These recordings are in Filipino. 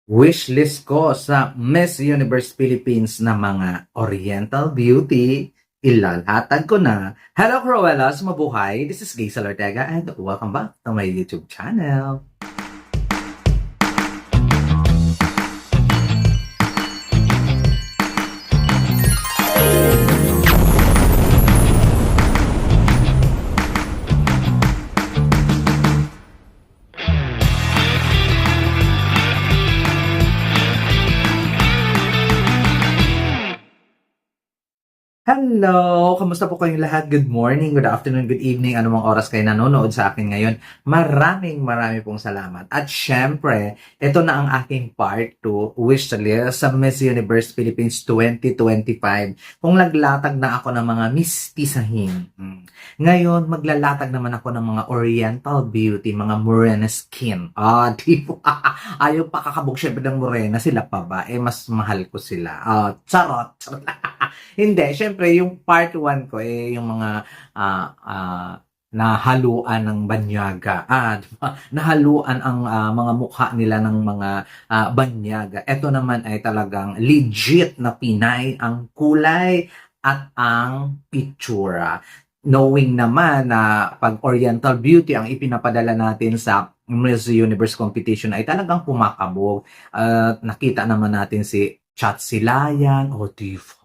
Wishlist ko sa Miss Universe Philippines na mga Oriental Beauty, ilalhatag ko na. Hello Cruellas, mabuhay! This is Gaysel Ortega and welcome back to my YouTube channel. Hello! Kamusta po kayong lahat? Good morning, good afternoon, good evening, anumang oras kayo nanonood sa akin ngayon. Maraming pong salamat. At syempre, ito na ang aking part 2 wish list sa Miss Universe Philippines 2025. Kung naglatag na ako ng mga mistisahin. Ngayon, maglalatag naman ako ng mga Oriental Beauty, mga morena skin. Di ba? Ayaw pa kakabog syempre ng morena, sila pa ba? Mas mahal ko sila. Charot! Hindi, syempre yung part 1 ko yung mga nahaluan ng banyaga. Diba? Nahaluan ang mga mukha nila ng mga banyaga. Ito naman ay talagang legit na Pinay ang kulay at ang pitsura. Knowing naman na pag Oriental Beauty ang ipinapadala natin sa Miss Universe competition ay talagang pumakabog. Nakita naman natin si Chat Silayan o diba?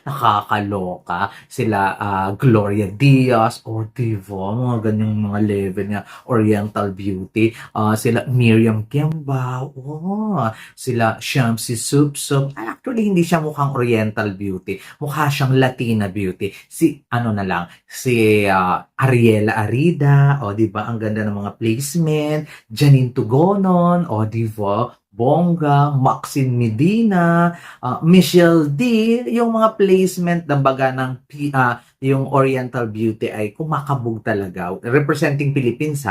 Nakakaloka. Sila Gloria Diaz, diba? Mga ganyang mga level niya. Oriental Beauty. Sila Miriam Kiambao. Sila Shamsi Supsup. Actually, hindi siya mukhang Oriental Beauty. Mukha siyang Latina Beauty. Si Ariela Arida. Diba? Ang ganda ng mga placement. Janine Tugonon. Diba? Bongga, Maxine Medina, Michelle D, yung mga placement ng baga ng yung Oriental Beauty ay kumakabog talaga. Representing Philippines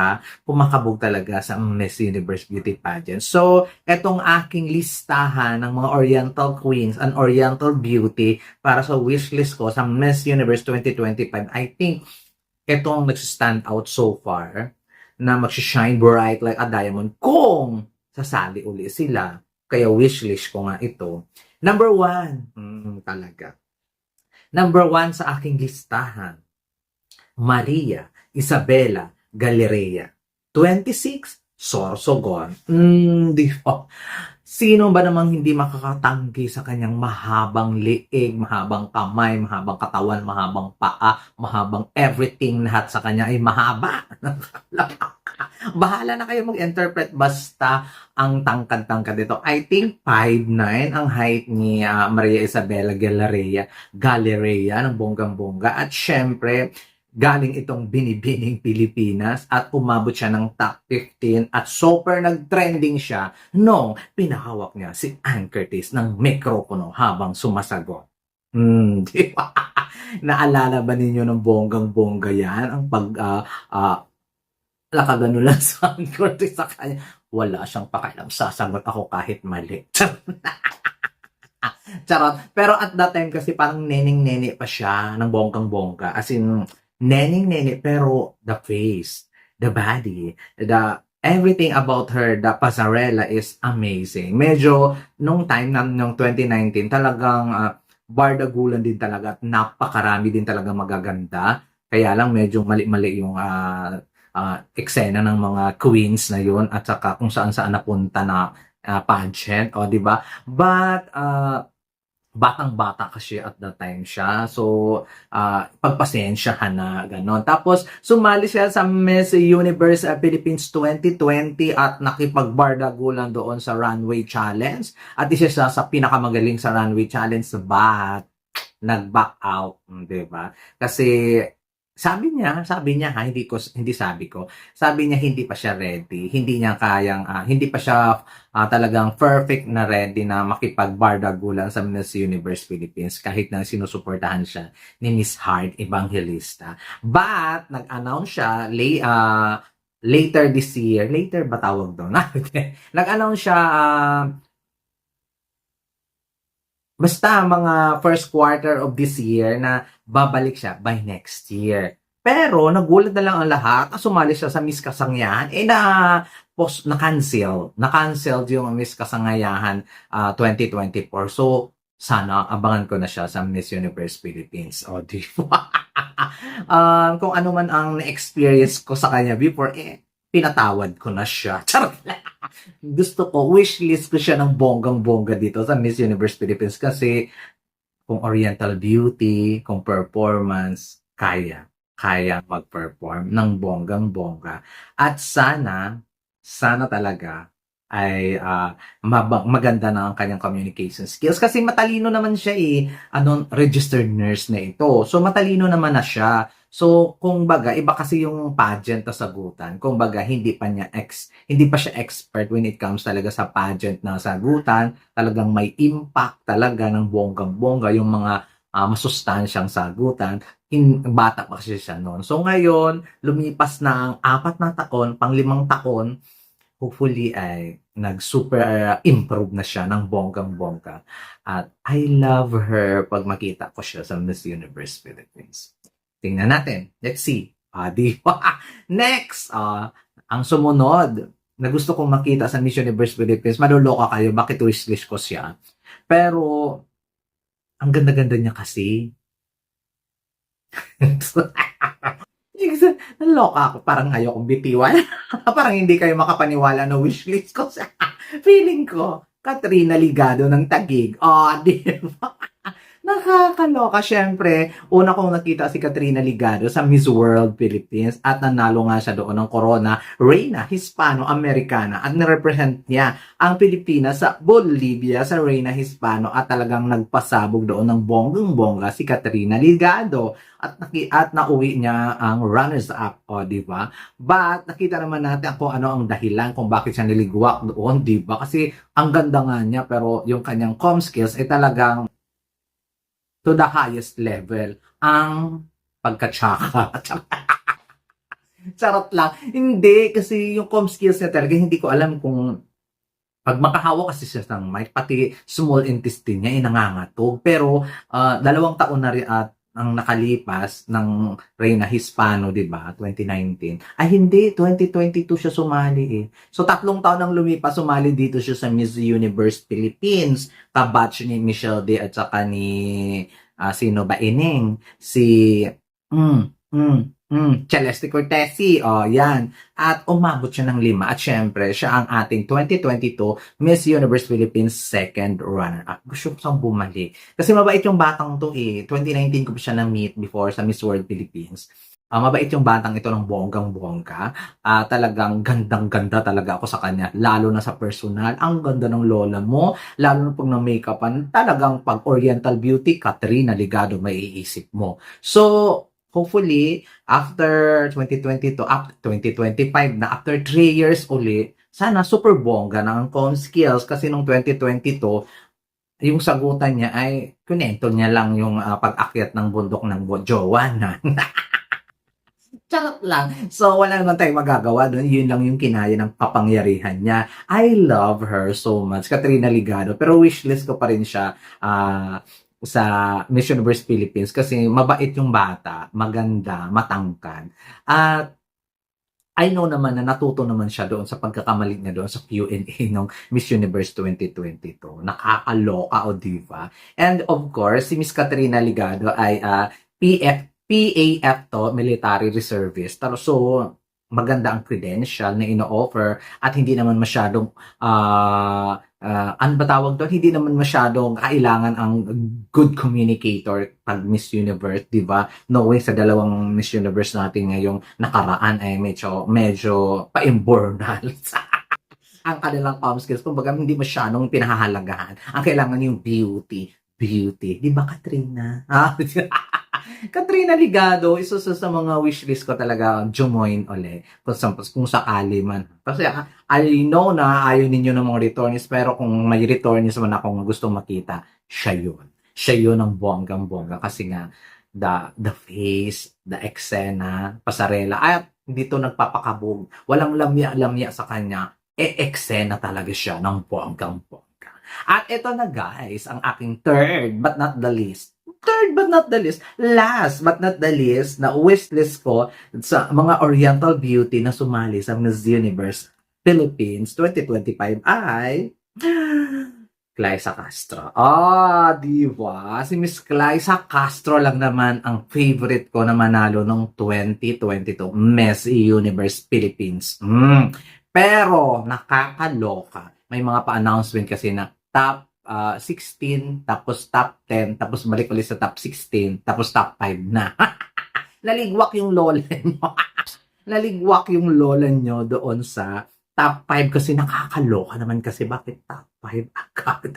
kumakabog talaga sa Miss Universe Beauty Pageant. So, etong aking listahan ng mga Oriental Queens and Oriental Beauty para sa wishlist ko sa Miss Universe 2025, I think etong nagsistand out so far na mag-shine bright like a diamond kung sasali uli sila. Kaya wishlist ko nga ito. Number 1, talaga. Number 1 sa aking listahan, Maria Isabela Galleria. 26, Sorsogon. Di ba? Sino ba namang hindi makakatanggi sa kanyang mahabang liig, mahabang kamay, mahabang katawan, mahabang paa, mahabang everything, lahat sa kanya ay mahaba. Bahala na kayo mag-interpret, basta ang tangkad-tangkad dito. I think 5'9" ang height ni Maria Isabela Galleria ng bonggang-bongga. At syempre, galing itong binibining Pilipinas at umabot siya ng top 15 at super nag-trending siya nung pinahawak niya si Ann Curtis ng mikropono habang sumasagot. Di ba? Naalala ba ninyo ng bonggang-bongga yan? Ang nakagano lang sa Ann Curtis sa kanya. Wala siyang pakialam. Sasagot ako kahit mali. Charot. Pero at that time kasi parang neneng-nene pa siya ng bonggang-bongga. As in, neneng-nene pero the face, the body, everything about her, the pasarela is amazing. Medyo nung time nung 2019 talagang bardagulan din talaga at napakarami din talaga magaganda. Kaya lang medyo mali-mali yung eksena ng mga queens na yun at saka kung saan-saan napunta na pageant, di ba? But batang-bata kasi at that time siya. So, pagpasensyahan na gano'n. Tapos, sumali siya sa Miss Universe Philippines 2020 at nakipagbardagulan doon sa Runway Challenge. At isa siya sa pinakamagaling sa Runway Challenge, but nag-back out, di ba? Kasi sabi niya sabi niya hindi pa siya ready, hindi niya kayang, hindi pa siya talagang perfect na ready na makipagbardagulan sa Miss Universe Philippines kahit na sinusuportahan siya ni Miss Heart Evangelista. But, nag-announce siya later this year, later ba tawag doon? Nag-announce siya basta mga first quarter of this year na babalik siya by next year. Pero nagulat na lang ang lahat na sumali siya sa Miss Kasangiahan, na-cancel yung Miss Kasangayahan 2024. So, sana abangan ko na siya sa Miss Universe Philippines. O, di ba? Kung ano man ang na-experience ko sa kanya before, pinatawad ko na siya. Charot lang. Gusto ko, wishlist ko siya ng bonggang-bongga dito sa Miss Universe Philippines kasi kung Oriental Beauty, kung performance, kaya mag-perform ng bonggang-bongga. At sana talaga ay maganda na ang kanyang communication skills kasi matalino naman siya registered nurse na ito. So matalino naman na siya. So kung baga iba kasi yung pageant na sagutan. Kung baga hindi pa siya expert when it comes talaga sa pageant na sagutan. Talagang may impact talaga ng bonggang-bongga yung mga masustansyang sagutan. Bata pa kasi siya noon. So ngayon, lumipas na ang 4 na taon, pang 5 taon, hopefully ay nag-super improve na siya ng bonggang-bongga. At I love her pag makita ko siya sa Miss Universe Philippines. Tingnan natin. Let's see. Di ba? Next, ang sumunod na gusto kong makita sa Miss Universe Philippines, maluloka kayo, bakit wishlist ko siya? Pero, ang ganda-ganda niya kasi. Naloka ako. Parang ayokong bitiwan. Parang hindi kayo makapaniwala na wishlist ko siya. Feeling ko, Katrina Ligado ng Taguig. Di ba? Nakakaloka, syempre. Una kong nakita si Katrina Ligado sa Miss World Philippines at nanalo nga siya doon ng Corona Reina Hispano-Americana at nirepresent niya ang Pilipinas sa Bolivia sa Reina Hispano at talagang nagpasabog doon ng bonggang-bongga si Katrina Ligado at nauwi niya ang runners-up, di ba? But nakita naman natin kung ano ang dahilan kung bakit siya niligwak doon, di ba? Kasi ang ganda nga niya pero yung kanyang comm skills ay talagang to the highest level ang pagkatsaka. Charot lang. Hindi, kasi yung comm skills niya talaga, hindi ko alam kung pag makahawak kasi siya ng mic, pati small intestine niya, nangangatog. Pero 2 taon na rin at ang nakalipas ng Reina Hispano, di ba? 2019. Ay hindi, 2022 siya sumali So 3 taon nang lumipas, sumali dito siya sa Miss Universe Philippines. Kabatch ni Michelle D at saka ni sino ba ining? Si Celeste Cortesi. Yan. At umabot siya ng 5. At syempre, siya ang ating 2022 Miss Universe Philippines second runner-up. Gusto ko siyang bumalik. Kasi mabait yung batang to 2019 ko pa siya na-meet before sa Miss World Philippines. Mabait yung batang ito ng bonggang-bongga. Talagang gandang-ganda talaga ako sa kanya. Lalo na sa personal. Ang ganda ng lola mo. Lalo na pag na-makeupan. Talagang pag Oriental Beauty, Katrina Ligado may iisip mo. So, hopefully, after 2022, after 2025 na, after 3 years uli, sana super bongga ng comm skills kasi nung 2022, yung sagutan niya ay kunento niya lang yung pag-akyat ng bundok ng jowa na. Charot lang. So, wala naman tayong magagawa doon. Yun lang yung kinaya ng kapangyarihan niya. I love her so much. Katrina Ligado. Pero wishlist ko pa rin siya sa Miss Universe Philippines kasi mabait yung bata, maganda, matangkad. At I know naman na natuto naman siya doon sa pagkakamali niya doon sa Q&A ng Miss Universe 2022. Nakakaloka o diva. And of course, si Miss Katrina Ligado ay PAF to, military reservist. So, maganda ang credential na ino-offer at hindi naman masyadong ano ba tawag doon? Hindi naman masyadong kailangan ang good communicator pag Miss Universe, di ba? No way sa 2 Miss Universe natin ngayong nakaraan ay medyo pa-imbornal. Ang kanilang comm skills, kumbaga hindi masyadong pinahahalagahan. Ang kailangan yung beauty. Di ba, Katrina? Katrina Ligado, isa sa mga wishlist ko talaga jumoin uli kung sakali man. Kasi I know na ayaw ninyo ng mga returnees pero kung may returnees man akong gustong makita, siya yun. Siya yun ang bonggang-bongga kasi nga the face, the eksena, pasarela, at dito nagpapakabog. Walang lamya-lamya sa kanya. Eksena talaga siya ng bonggang-bongga. At ito na guys, ang aking third but not the least third but not the least, last but not the least, na wishlist ko sa mga Oriental Beauty na sumali sa Miss Universe Philippines 2025 ay Claisa Castro. Di ba? Si Miss Claisa Castro lang naman ang favorite ko na manalo nung 2022 Miss Universe Philippines. Pero nakakaloka. May mga pa-announcement kasi na top 16, tapos top 10, tapos balik ulit sa top 16, tapos top 5 na. Naligwak yung lola nyo. Naligwak yung lola nyo doon sa top 5 kasi nakakaloka naman kasi bakit top 5 agad?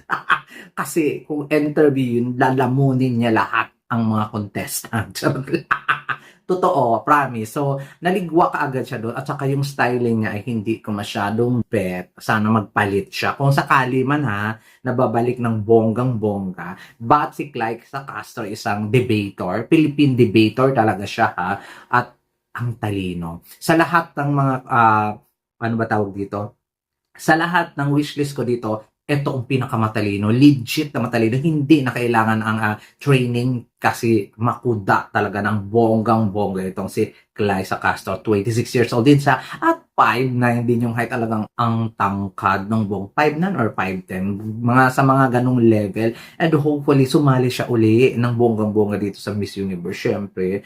Kasi kung interview yun, lalamunin niya lahat ang mga contestant. Totoo, promise. So, naligwa ka agad siya doon. At saka yung styling niya ay hindi ko masyadong bet. Sana magpalit siya. Kung sakali man ha, nababalik ng bonggang-bongga. But si Claisa Castro isang debater. Philippine debater talaga siya ha. At ang talino. Sa lahat ng mga, ano ba tawag dito? Sa lahat ng wishlist ko dito, ito ang pinakamatalino, legit na matalino, hindi na kailangan ang training kasi makuda talaga ng bonggang-bongga itong si Claisa Castro. 26 years old din siya at 5'9 din yung height, talagang ang tangkad ng buong 5'9 or 5'10, mga sa mga ganong level, and hopefully sumali siya uli ng bonggang-bongga dito sa Miss Universe. Syempre,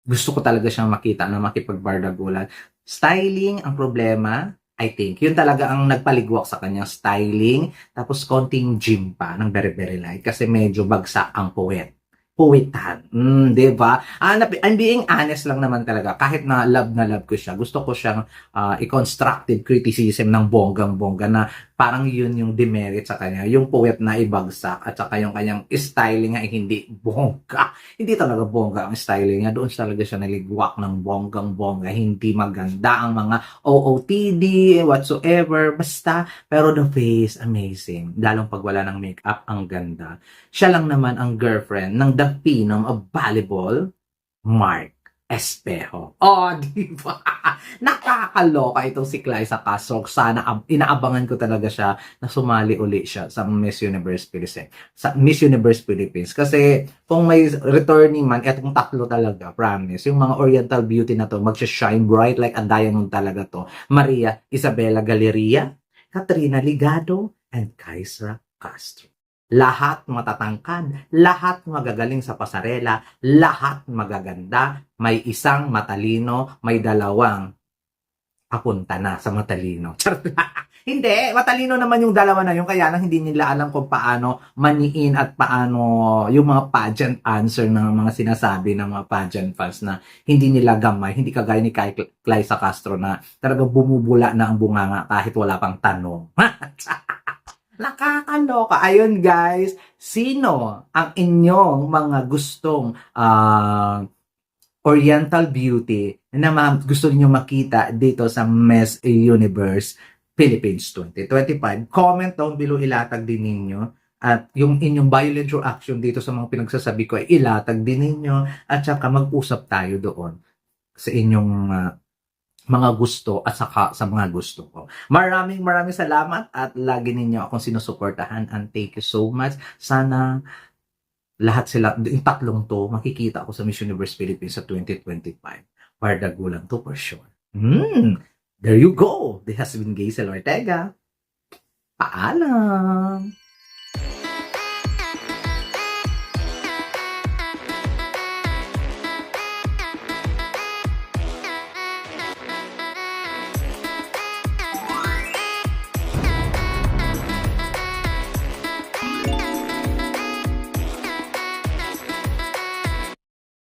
gusto ko talaga siyang makita na makipagbardagulan. Styling ang problema, I think. Yun talaga ang nagpaligwak sa kanyang styling. Tapos konting gym pa ng very very light. Kasi medyo bagsak ang puwet. Puwitan. Diba? I'm being honest lang naman talaga. Kahit na love ko siya. Gusto ko siyang i-constructive criticism ng bonggang-bongga na parang yun yung demerit sa kanya. Yung puwet na ibagsak at saka yung kanyang styling ay hindi bongga. Hindi talaga bongga ang styling niya. Doon talaga siya naligwak ng bonggang-bongga. Hindi maganda ang mga OOTD, whatsoever. Basta, pero the face, amazing. Lalong pag wala ng makeup, ang ganda. Siya lang naman ang girlfriend ng The Phenom of volleyball, Mark Espejo. Di ba? Nakakaloka itong si Claisa Castro. Sana inaabangan ko talaga siya na sumali uli siya sa Miss Universe Philippines. Sa Miss Universe Philippines. Kasi kung may returning man, etong tatlo talaga, promise. Yung mga Oriental Beauty na to, magsha-shine bright like a diamond talaga to. Maria Isabela Galeria, Katrina Ligado, and Claisa Castro. Lahat matatangkad, lahat magagaling sa pasarela, lahat magaganda, may isang matalino, may dalawang papunta na sa matalino. Hindi, matalino naman yung dalawa na yun, kaya lang hindi nila alam kung paano maniin at paano yung mga pageant answer ng mga sinasabi ng mga pageant fans na hindi nila gamay, hindi kagaya ni Claisa Castro na talagang bumubula na ang bunganga kahit wala pang tanong. Nakakaloka. Ayun guys, sino ang inyong mga gustong Oriental Beauty na gusto niyo makita dito sa Miss Universe Philippines 2025? Comment down below, ilatag din ninyo. At yung inyong violent reaction dito sa mga pinagsasabi ko ay ilatag din ninyo. At saka mag-usap tayo doon sa inyong mga gusto at saka sa mga gusto ko. Maraming salamat at lagi ninyo akong sinusuportahan, and thank you so much. Sana lahat sila, yung tatlong to, makikita ako sa Miss Universe Philippines sa 2025. Bardagulan to for sure. There you go. This has been Gaisel Ortega. Paalam!